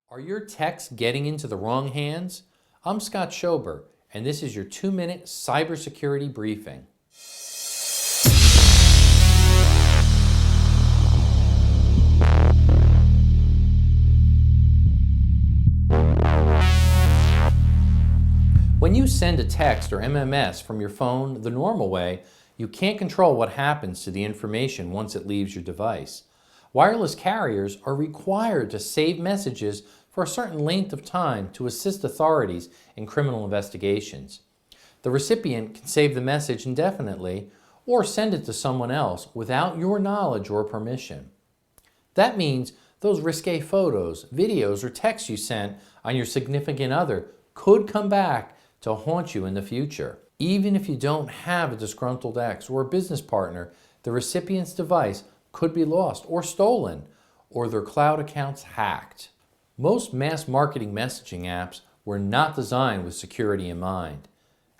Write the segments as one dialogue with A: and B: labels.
A: Are your texts getting into the wrong hands? I'm Scott Schober, and this is your 2-minute cybersecurity briefing. When you send a text or MMS from your phone the normal way, you can't control what happens to the information once it leaves your device. Wireless carriers are required to save messages for a certain length of time to assist authorities in criminal investigations. The recipient can save the message indefinitely or send it to someone else without your knowledge or permission. That means those risque photos, videos, or texts you sent on your significant other could come back to haunt you in the future. Even if you don't have a disgruntled ex or a business partner, the recipient's device could be lost or stolen, or their cloud accounts hacked. Most mass marketing messaging apps were not designed with security in mind.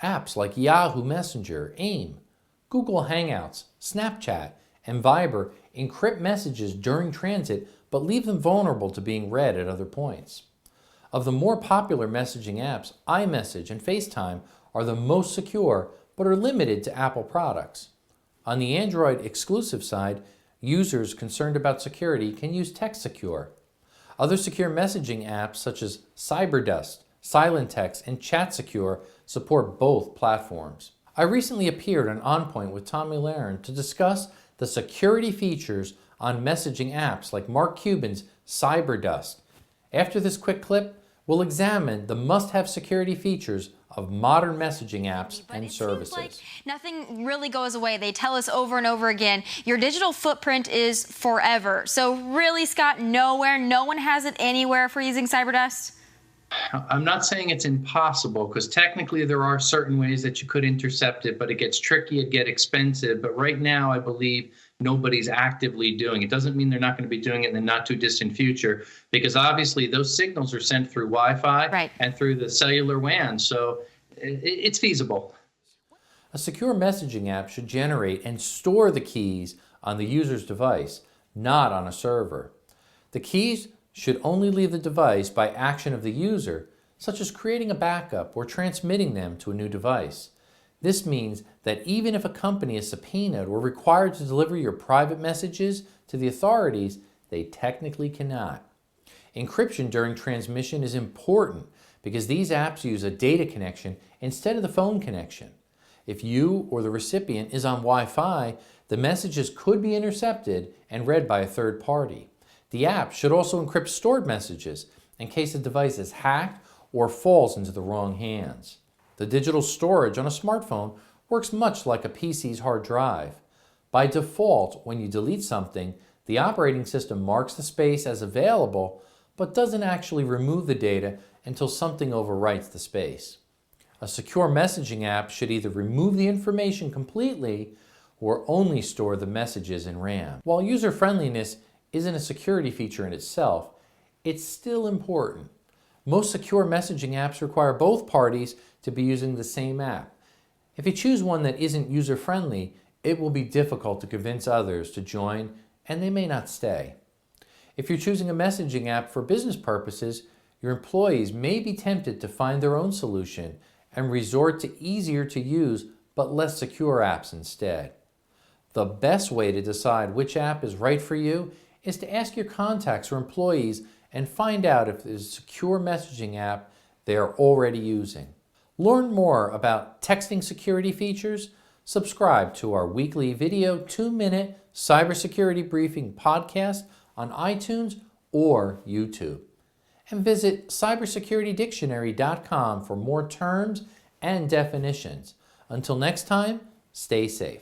A: Apps like Yahoo Messenger, AIM, Google Hangouts, Snapchat, and Viber encrypt messages during transit but leave them vulnerable to being read at other points. Of the more popular messaging apps, iMessage and FaceTime are the most secure but are limited to Apple products. On the Android exclusive side, users concerned about security can use TextSecure. Other secure messaging apps such as CyberDust, SilentText, and ChatSecure support both platforms. I recently appeared on On Point with Tommy Lahren to discuss the security features on messaging apps like Mark Cuban's CyberDust. After this quick clip, we'll examine the must-have security features of modern messaging apps and services.
B: Seems like nothing really goes away. They tell us over and over again, your digital footprint is forever. So really, Scott, no one has it anywhere for using CyberDust?
C: I'm not saying it's impossible, because technically there are certain ways that you could intercept it, but it gets tricky, it gets expensive. But right now, I believe nobody's actively doing it. Doesn't mean they're not going to be doing it in the not too distant future, because obviously those signals are sent through Wi-Fi and through the cellular WAN. So it's feasible.
A: A secure messaging app should generate and store the keys on the user's device, not on a server. The keys should only leave the device by action of the user, such as creating a backup or transmitting them to a new device. This means that even if a company is subpoenaed or required to deliver your private messages to the authorities, they technically cannot. Encryption during transmission is important because these apps use a data connection instead of the phone connection. If you or the recipient is on Wi-Fi, the messages could be intercepted and read by a third party. The app should also encrypt stored messages in case the device is hacked or falls into the wrong hands. The digital storage on a smartphone works much like a PC's hard drive. By default, when you delete something, the operating system marks the space as available, but doesn't actually remove the data until something overwrites the space. A secure messaging app should either remove the information completely or only store the messages in RAM. While user-friendliness isn't a security feature in itself, it's still important. Most secure messaging apps require both parties to be using the same app. If you choose one that isn't user-friendly, it will be difficult to convince others to join, and they may not stay. If you're choosing a messaging app for business purposes, your employees may be tempted to find their own solution and resort to easier to use but less secure apps instead. The best way to decide which app is right for you is to ask your contacts or employees and find out if there's a secure messaging app they are already using. Learn more about texting security features. Subscribe to our weekly video 2-minute cybersecurity briefing podcast on iTunes or YouTube. And visit cybersecurity.dictionary.com for more terms and definitions. Until next time, stay safe.